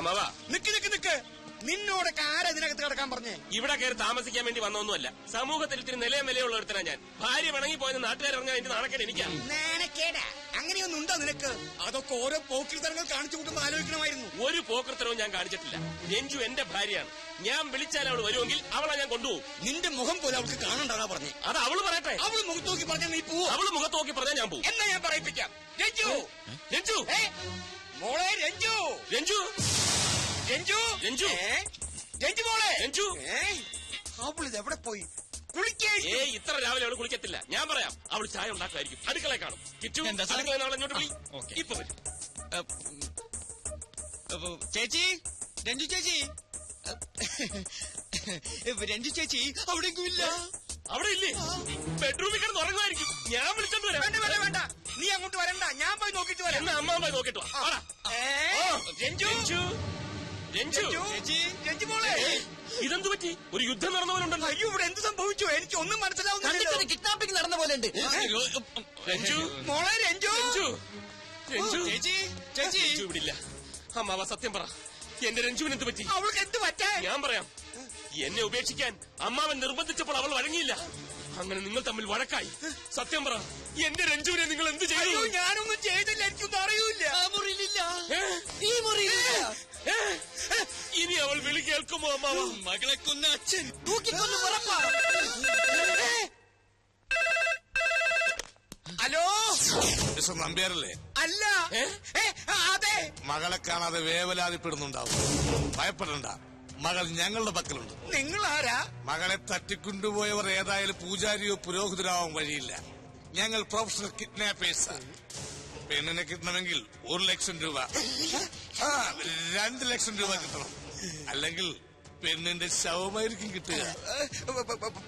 അമ്മാവാ നിക്ക് നിന്നോടൊക്കെ ആരാ ഇതിനകത്ത് കിടക്കാൻ പറഞ്ഞേ? ഇവിടെ കയറി താമസിക്കാൻ വേണ്ടി വന്നൊന്നുമല്ല. സമൂഹത്തിൽ ഇത്തിരി നിലയും വിലയുള്ള ഒരുത്തനാ ഞാൻ. ഭാര്യ വണങ്ങി പോയെന്ന് നാട്ടുകാരിറങ്ങാൻ എന്റെ നാണക്കേട് എനിക്കാ. നാണക്കേടാ? അങ്ങനെയൊന്നും ഉണ്ടോ നിനക്ക്? അതൊക്കെ ഓരോ പോക്കിരിത്തരങ്ങൾ കാണിച്ചു കൂട്ടുമ്പോ ആലോചിക്കണമായിരുന്നു. ഒരു പോക്കൃത്തരവും ഞാൻ കാണിച്ചിട്ടില്ല. രഞ്ജു എന്റെ ഭാര്യയാണ്. ഞാൻ വിളിച്ചാൽ അവൾ വരുമെങ്കിൽ അവളെ ഞാൻ കൊണ്ടുപോകും. നിന്റെ മുഖം പോലെ അവൾക്ക് കാണണ്ടാ പറഞ്ഞേ. അത് അവള് പറയട്ടെ. അവള് മുഖത്ത് നോക്കി പറഞ്ഞാൽ നീ പോവോ? അവള് മുഖത്ത് നോക്കി പറഞ്ഞാൽ ഞാൻ പോകും. എന്നാ ഞാൻ പറയിപ്പിക്കാം. രഞ്ജു രഞ്ജു മോളെ, രഞ്ജു രഞ്ജു രഞ്ജു രഞ്ജു രഞ്ജു മോളെ, രഞ്ജു അവളിത് എവിടെ പോയി? കുളിക്കേ? ഇത്ര രാവിലെ അവള് കുളിക്കത്തില്ല. ഞാൻ പറയാം, അവള് ചായ ഉണ്ടാക്കുമായിരിക്കും. അടുക്കളയെ കാണും. കിറ്റു അടുക്കളയിൽ അവളെന്നോട്ട് വിളി. ഇപ്പൊ വരും. ചേച്ചി, രഞ്ജു ചേച്ചി, രഞ്ജു ചേച്ചി അവിടെയെങ്കില്ല. അവിടെ ഇല്ലേ? ബെഡ്റൂമിൽ കിടന്ന് ഉറങ്ങുമായിരിക്കും. ഞാൻ വിളിച്ചോണ്ട് വരാം. വേണ്ട, നീ അങ്ങോട്ട് വരണ്ട, ഞാൻ പോയി നോക്കിട്ട് വരാം. എന്നാ അമ്മ പോയി നോക്കിട്ട് വാ. രഞ്ജു രഞ്ജു ചേച്ചി, രഞ്ജു മോളെ, ഇതെന്തു പറ്റി? ഒരു യുദ്ധം നടന്ന പോലെ ഉണ്ടല്ലോ. അയ്യോ, ഇവിടെ എന്ത് സംഭവിച്ചു? എനിക്ക് ഒന്നും മനസ്സിലാവുന്നില്ല. കിഡ്നാപ്പിംഗ് നടന്ന പോലെ ഉണ്ട്. രഞ്ജു മോളെ, രഞ്ജു രഞ്ജു ചേച്ചി, ചേച്ചി രഞ്ജു ഇവിടെ ഇല്ല. അമ്മാവ സത്യം പറ, എന്റെ രഞ്ജുവിന് എന്ത് പറ്റി? അവൾക്ക് എന്ത് പറ്റേ? ഞാൻ പറയാം. എന്നെ ഉപേക്ഷിക്കാൻ അമ്മാവൻ നിർബന്ധിച്ചപ്പോൾ അവൾ വഴങ്ങിയില്ല. അങ്ങനെ നിങ്ങൾ തമ്മിൽ വഴക്കായി. സത്യം പറ, എന്റെ രഞ്ജുവിനെ നിങ്ങൾ എന്ത് ചെയ്തു? ഞാനൊന്നും ചെയ്തില്ല, എനിക്കൊന്നും അറിയില്ല. ഈ മുറിയിലില്ല. ഇനി അവൾ വിളി കേൾക്കുമോ അമ്മാവ? മകളെ കൊന്ന അച്ഛൻ തൂക്കിക്കൊന്നു ഉറപ്പാ. ഹലോ, നമ്പ്യാരല്ലേ? അല്ല. അതെ. മകളെ കാണാതെ വേവലാതിപ്പെടുന്നുണ്ടാവും. ഭയപ്പെടണ്ട, മകൾ ഞങ്ങളുടെ പക്കലുണ്ട്. നിങ്ങൾ ആരാ? മകളെ തട്ടിക്കൊണ്ടുപോയവർ ഏതായാലും പൂജാരിയോ പുരോഹിതരാവാൻ വഴിയില്ല. ഞങ്ങൾ പ്രൊഫഷണൽ കിഡ്നാപ്പേഴ്സാണ്. പെണ്ണിനെ കിട്ടണമെങ്കിൽ 1 ലക്ഷം രൂപ, 2 ലക്ഷം രൂപ കിട്ടണം. അല്ലെങ്കിൽ പെണ്ണിന്റെ ശവമായിരിക്കും കിട്ടുക.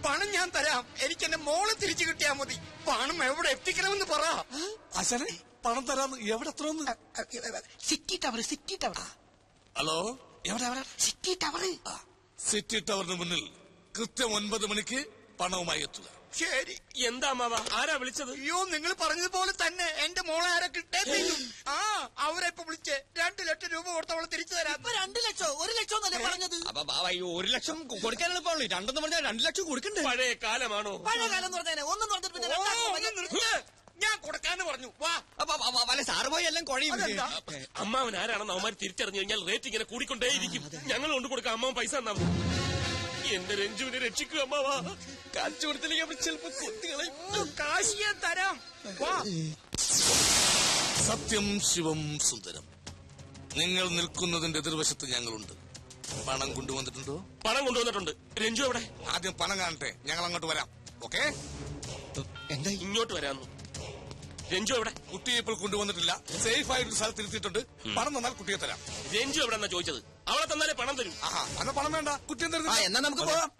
പണം ഞാൻ തരാം, എനിക്ക് എന്റെ മോളെ തിരിച്ചു കിട്ടിയാ മതി. പണം എവിടെ എത്തിക്കണമെന്ന് പറ. അച്ഛനെ പണം തരാന്ന്. എവിടെ എത്രന്ന്? City tower, city tower. Hello, എവിടെ? City tower. സിറ്റി ടവറിന് മുന്നിൽ കൃത്യം 9 മണിക്ക് പണവുമായി എത്തുക. ശരി. എന്താ അമ്മാവ, ആരാ വിളിച്ചത്? അയ്യോ, നിങ്ങൾ പറഞ്ഞതുപോലെ തന്നെ എന്റെ മോളെ ആരാ കിട്ടേ? അവരെ ഇപ്പൊ വിളിച്ച് 2 ലക്ഷം രൂപ കൊടുത്തവളെ തിരിച്ചു തരാം. 2 ലക്ഷോ 1 ലക്ഷോ എന്നല്ലേ പറഞ്ഞത്? 1 ലക്ഷം കൊടുക്കാനുള്ള പാടുള്ളൂ. 2 പറഞ്ഞാൽ 2 ലക്ഷം കൊടുക്കണ്ടേ? പഴയ കാലമാണോ? പഴയ കാലം എന്ന് പറഞ്ഞാൽ ഒന്നും പറഞ്ഞിട്ട് ഞാൻ കൊടുക്കാന്ന് പറഞ്ഞു. വല്ല സാറ് പോയി എല്ലാം കുഴയും. അമ്മാവൻ ആരാണെന്ന് അവന്മാർ തിരിച്ചറിഞ്ഞു കഴിഞ്ഞാൽ റേറ്റ് ഇങ്ങനെ കൂടിക്കൊണ്ടേയിരിക്കും. ഞങ്ങൾ കൊണ്ട് കൊടുക്കാം. അമ്മാവൻ പൈസ തന്നാ എന്റെ രഞ്ജുവിനെ രക്ഷിക്കുക അമ്മാവാ. കാശ് കൊടുത്തില്ലെങ്കിൽ അവർ ചിലപ്പോ കുട്ടികളെ. കാശ് ഞാൻ തരാം. സത്യം ശിവം സുന്ദരം. നിങ്ങൾ നിൽക്കുന്നതിന്റെ എതിർവശത്ത് ഞങ്ങളുണ്ട്. പണം കൊണ്ടുവന്നിട്ടുണ്ടോ? പണം കൊണ്ടുവന്നിട്ടുണ്ട്. രഞ്ജു എവിടെ? ആദ്യം പണം കാണട്ടെ, ഞങ്ങൾ അങ്ങോട്ട് വരാം. ഓക്കെ? എന്താ ഇങ്ങോട്ട് വരാന്നു. രഞ്ജു എവിടെ? കുട്ടിയെ ഇപ്പോൾ കൊണ്ടുവന്നിട്ടില്ല. സേഫ് ആയിട്ട് സ്ഥലത്ത് ഇരുത്തിയിട്ടുണ്ട്. പണം തന്നാൽ കുട്ടിയെ തരാം. രഞ്ജു എവിടെ എന്നാ ചോദിച്ചത്? അവളെ തന്നാലേ പണം തരും. അന്ന പണം വേണ്ട, കുട്ടിയെ തരുന്നു. എന്നാ നമുക്ക് പോവാം.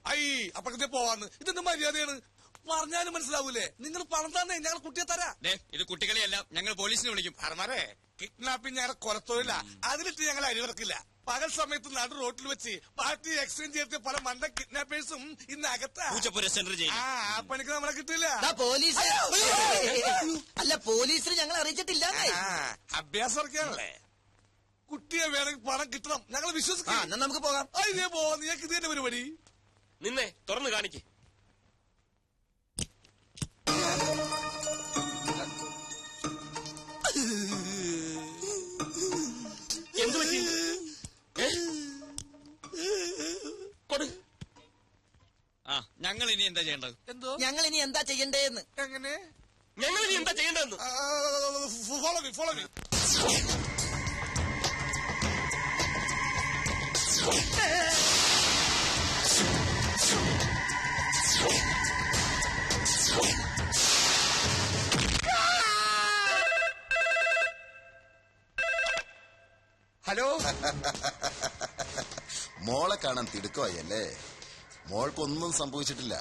അപ്പഴത്തെ പോവാന്ന്. ഇതെന്ത് മര്യാദയാണ്? പറഞ്ഞാലും മനസ്സിലാവൂലേ? നിങ്ങൾ പണം തന്നെ, ഞങ്ങൾ കുട്ടിയെ തരാം. ഇത് കുട്ടികളെയല്ല, ഞങ്ങൾ പോലീസിനെ വിളിക്കും. അറമാരെ കിഡ്നാപ്പിംഗ് ഞങ്ങളെ കൊലത്തൊഴില്ല. അതിലിട്ട് ഞങ്ങൾ അരിവിറക്കില്ല. പകൽ സമയത്ത് നടു റോട്ടിൽ വെച്ച് പാർട്ടി എക്സ്ചേഞ്ച് ചെയ്ത പല മണ്ട കിഡ്നാപ്പേഴ്സും ഇന്ന് അകത്താ. ആ പണിക്ക് നമ്മളെ കിട്ടില്ല. പോലീസ് അല്ല, പോലീസിന് ഞങ്ങൾ അറിയിച്ചിട്ടില്ല. അഭ്യാസം ഇറക്കിയാണല്ലേ. കുട്ടിയെ വേണമെങ്കിൽ പണം കിട്ടണം, ഞങ്ങൾ വിശ്വസിക്കാം. നമുക്ക് പോകാം. ഇതേ പോവാ, നീക്ക് ഇത് തന്നെ പരിപാടി. നിന്നെ തുറന്നു കാണിക്ക്. എന്തു പറ്റി? കൊടു. ഞങ്ങൾ ഇനി എന്താ ചെയ്യേണ്ടത്? എന്തോ ഞങ്ങൾ ഇനി എന്താ ചെയ്യണ്ടേന്ന്? എങ്ങനെ? ഞങ്ങൾ ഇനി എന്താ ചെയ്യേണ്ടതെന്ന്? Follow me, follow me. Hello. മോളെ കാണാൻ തിടുക്കമായല്ലേ? മോൾക്കൊന്നും സംഭവിച്ചിട്ടില്ല.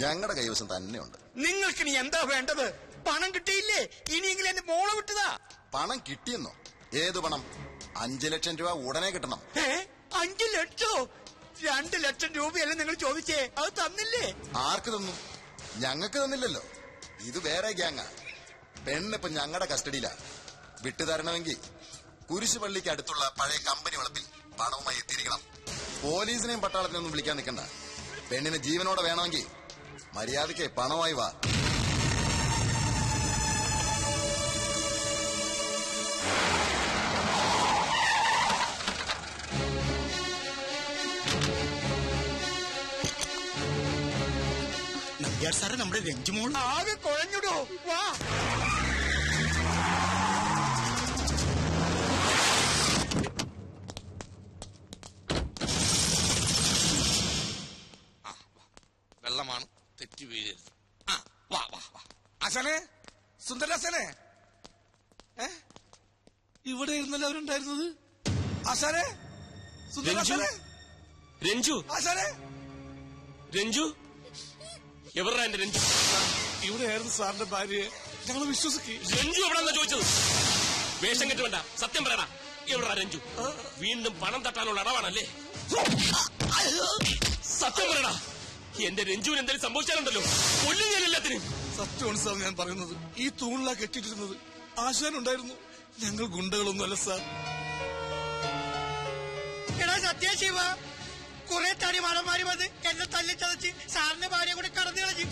ഞങ്ങളുടെ കൈവശം തന്നെയുണ്ട്. നിങ്ങൾക്ക് ഇനി എന്താ വേണ്ടത്? പണം കിട്ടിയില്ലേ? ഇനിയെങ്കിലും എന്റെ മോളെ വിട്ടതാ. പണം കിട്ടിയെന്നോ? ഏത് പണം? 5 ലക്ഷം രൂപ ഉടനെ കിട്ടണം. 5 ലക്ഷോ? 2 ലക്ഷം രൂപയല്ലേ നിങ്ങൾ ചോദിച്ചേ? അത് തന്നില്ലേ? ആർക്ക് തന്നു? ഞങ്ങൾക്ക് തന്നില്ലല്ലോ. ഇത് വേറെ ഗ്യാങ്ങാ. പെണ്ണിപ്പൊ ഞങ്ങളുടെ കസ്റ്റഡിയിലാ. വിട്ടുതരണമെങ്കിൽ കുരിശുപള്ളിക്ക് അടുത്തുള്ള പഴയ കമ്പനി വളപ്പിൽ പണവുമായി എത്തിയിരിക്കണം. പോലീസിനെയും പട്ടാളത്തിനൊന്നും വിളിക്കാൻ നിൽക്കണ്ട. പെണ്ണിന് ജീവനോടെ വേണമെങ്കിൽ മര്യാദയ്ക്ക് പണമായി വാ. നമ്പ്യാർ സാറേ, നമ്മുടെ രഞ്ജുമോൾ ആകെ കുഴഞ്ഞിടോ. വാ. വെള്ളമാണ്, തെറ്റി വീഴരുത്. വാ വാ വാ. ആശാനെ, സുന്ദരാശാനെ, ഇവിടെ ഇരുന്നല്ലോ അവരുണ്ടായിരുന്നത്. ആശാനെ, സുന്ദരാശാനെ, രഞ്ജു, ആശാനെ, രഞ്ജു എവിടാ എന്റെ രഞ്ജു? ഇവിടെയായിരുന്നു സാറിന്റെ ഭാര്യയെ. ഞങ്ങൾ വിശ്വസിക്കും. രഞ്ജു എവിടെന്നാ ചോദിച്ചത്? വേഷം കെട്ട് വേണ്ട, സത്യം പറയടാ. എവിടാ രഞ്ജു? വീണ്ടും പണം തട്ടാനുള്ള അടവാണല്ലേ? സത്യം പറയടാ. എന്റെ രഞ്ജുവിന് എന്തെങ്കിലും സംഭവിച്ചാലുണ്ടല്ലോ, കൊല്ലും ഞാൻ എല്ലാത്തിനും. സത്യമാണ് സാർ ഞാൻ പറയുന്നത്. ഈ തൂണിലാ കെട്ടിട്ടിരുന്നത്. ആശാനുണ്ടായിരുന്നു. ഞങ്ങൾ ഗുണ്ടകളൊന്നുമല്ല സാർ. എടാ സത്യശിവ, കുറെ തടി മണന്മാര് വന്ന് എന്നെ തല്ലിച്ചതച്ച് സാറിന്റെ ഭാര്യ കൂടെ കടന്നു കളഞ്ഞു.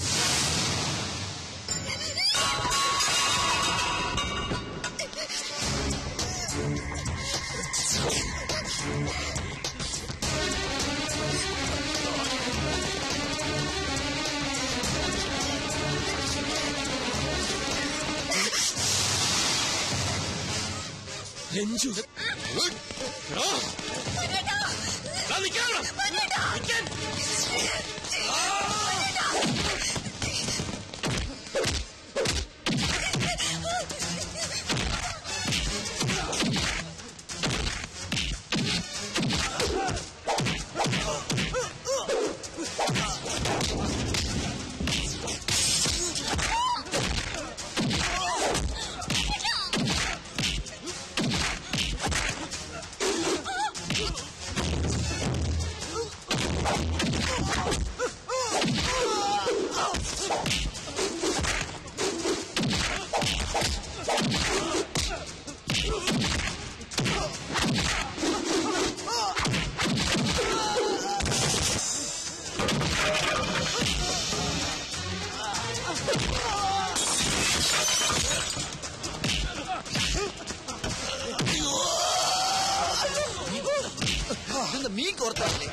രഞ്ജു മീൻ കോർത്തല്ലേ?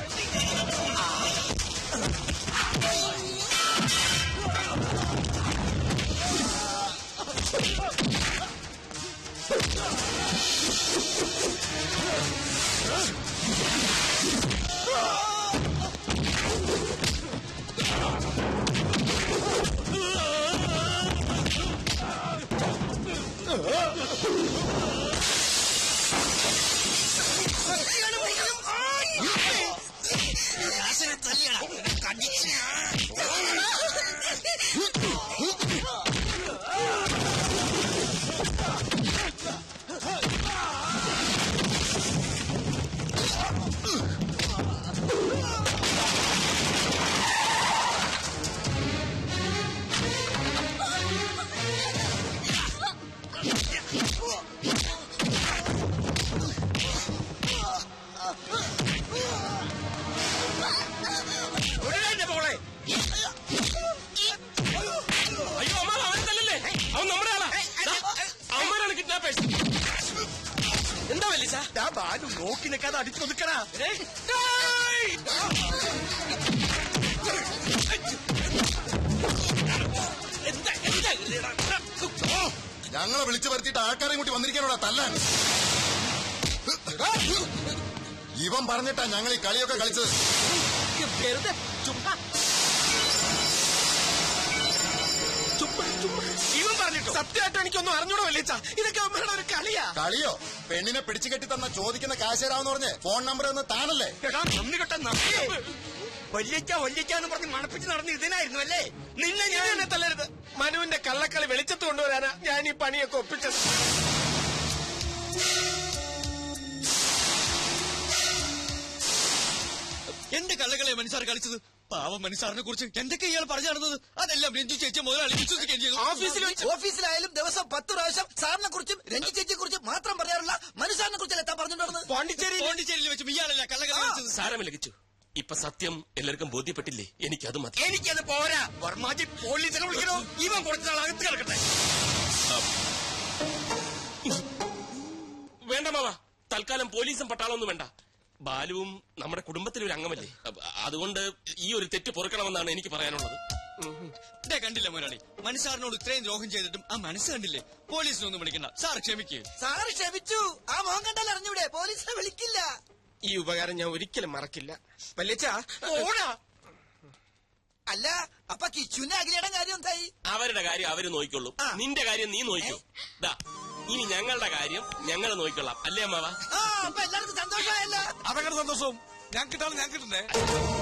എന്താ വലിയ ബാലു നോക്കി നിൽക്കാതെ അടിച്ചൊതുക്കണ. ഞങ്ങളെ വിളിച്ചു വരുത്തിയിട്ട് ആൾക്കാരെയും കൂട്ടി വന്നിരിക്കാനോടാ തല്ലാൻ. ഇവൻ പറഞ്ഞിട്ടാ ഞങ്ങൾ ഈ കളിയൊക്കെ കളിച്ചത്. ഇവൻ പറഞ്ഞിട്ടോ? സത്യമായിട്ട് എനിക്കൊന്നും അറിഞ്ഞൂടോ വലിയ. ഇതൊക്കെ അമ്മയുടെ ഒരു കളിയാ. കളിയോ? പെണ്ണിനെ പിടിച്ചു കെട്ടി തന്ന ചോദിക്കുന്ന കാശേരാവെന്ന് പറഞ്ഞ് ഫോൺ നമ്പർ ഒന്ന് താനല്ലേ? നന്ദി കെട്ട വല്യക്കാന്ന് പറഞ്ഞ് മണപ്പിച്ച് നടന്ന് ഇതിനായിരുന്നു അല്ലേ? നിന്നെ ഞാൻ എന്നെ തല്ലരുത്. മനുവിന്റെ കള്ളക്കളി വെളിച്ചത്ത് കൊണ്ടുവരാനാ ഞാൻ ഈ പണിയൊക്കെ ഒപ്പിച്ചത്. എന്റെ കള്ളകളെ മനുഷ്യർ കളിച്ചത്. പാവം മനുഷ്യറിനെ കുറിച്ച് എന്തൊക്കെ ഇയാൾ പറഞ്ഞു നടന്നത് അതെല്ലാം രഞ്ജു ചേച്ചി മുതലാളി വിശ്വസിക്കുകയും ചെയ്തു. ഓഫീസിലായാലും ദിവസം 10 പ്രാവശ്യം സാറിനെ കുറിച്ചും രഞ്ജു ചേച്ചിയെ കുറിച്ചും മാത്രം പറയാറുള്ള മനുഷ്യനെ കച്ചേരിയിൽ വെച്ചും ഇയാളല്ല കള്ളക്കഥ കളിച്ചത്. സാരമില്ല കിച്ചു, ഇപ്പൊ സത്യം എല്ലാവർക്കും ബോധ്യപ്പെട്ടില്ലേ? എനിക്കത് മതി. എനിക്കത് പോരാ. വർമാജി പോലീസിനെ വിളിക്കണോ? ഇവൻ കുറച്ച് നാൾ അകത്ത് കിടക്കട്ടെ. വേണ്ട മാവാ, തൽക്കാലം പോലീസും പട്ടാളമൊന്നും വേണ്ട. ബാലുവും നമ്മുടെ കുടുംബത്തിലെ ഒരു അംഗമല്ലേ. അതുകൊണ്ട് ഈ ഒരു തെറ്റ് പൊറുക്കണമെന്നാണ് എനിക്ക് പറയാനുള്ളത്. ഇതേ കണ്ടില്ല മുതലാളി, മനസ്സാറിനോട് ഇത്രയും ദ്രോഹം ചെയ്തിട്ടും ആ മനസ്സ് കണ്ടില്ലേ? പോലീസിനൊന്നും വിളിക്കണ്ട, സാർ ക്ഷമിക്കേ. സാറ് ക്ഷമിച്ചു. ആ മോൻ കണ്ടാൽ അറിഞ്ഞൂടെ? പോലീസിനെ വിളിക്കില്ല. ഈ ഉപകാരം ഞാൻ ഒരിക്കലും മറക്കില്ല. വല്യച്ഛ, ഓടാ. അല്ല, അപ്പൊ കിച്ചുവിന്റെ അഖിലയുടെ കാര്യം എന്തായി? അവരുടെ കാര്യം അവര് നോക്കിക്കൊള്ളും. നിന്റെ കാര്യം നീ നോക്കിക്കോ. ദാ, ഇനി ഞങ്ങളുടെ കാര്യം ഞങ്ങൾ നോക്കിക്കൊള്ളാം. അല്ലേ അമ്മാവാ? അപ്പൊ എല്ലാവർക്കും സന്തോഷമായല്ലോ. അതെങ്ങനെ സന്തോഷവും? ഞാൻ കിട്ടാണ് ഞാൻ കിട്ടണ്ടേ?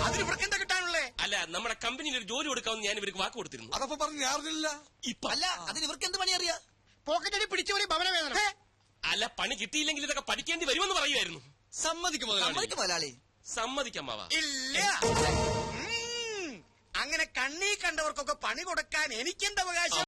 അതിന് ഇവർക്ക് എന്താ കിട്ടാനുള്ളേ? അല്ല, നമ്മുടെ കമ്പനിയിൽ ഒരു ജോലി കൊടുക്കാമെന്ന് ഞാൻ ഇവർക്ക് വാക്ക് കൊടുത്തിരുന്നു. അതപ്പോ പറഞ്ഞു ഞാൻ അറിഞ്ഞില്ല. ഇപ്പൊ അല്ല, അതിന് ഇവർക്ക് എന്ത് പണി അറിയാ? പോക്കറ്റടി പിടിച്ചവരെ ഭവന വേദന. അല്ല, പണി കിട്ടിയില്ലെങ്കിൽ ഇതൊക്കെ പഠിക്കേണ്ടി വരുമെന്ന് പറയുമായിരുന്നു. സമ്മതിക്കും മുതലാളി. മുതലാളി സമ്മതിക്കമ്മാവാ. ഇല്ല. അങ്ങനെ കണ്ണീ കണ്ടവർക്കൊക്കെ പണി കൊടുക്കാൻ എനിക്കെന്ത് അവകാശം?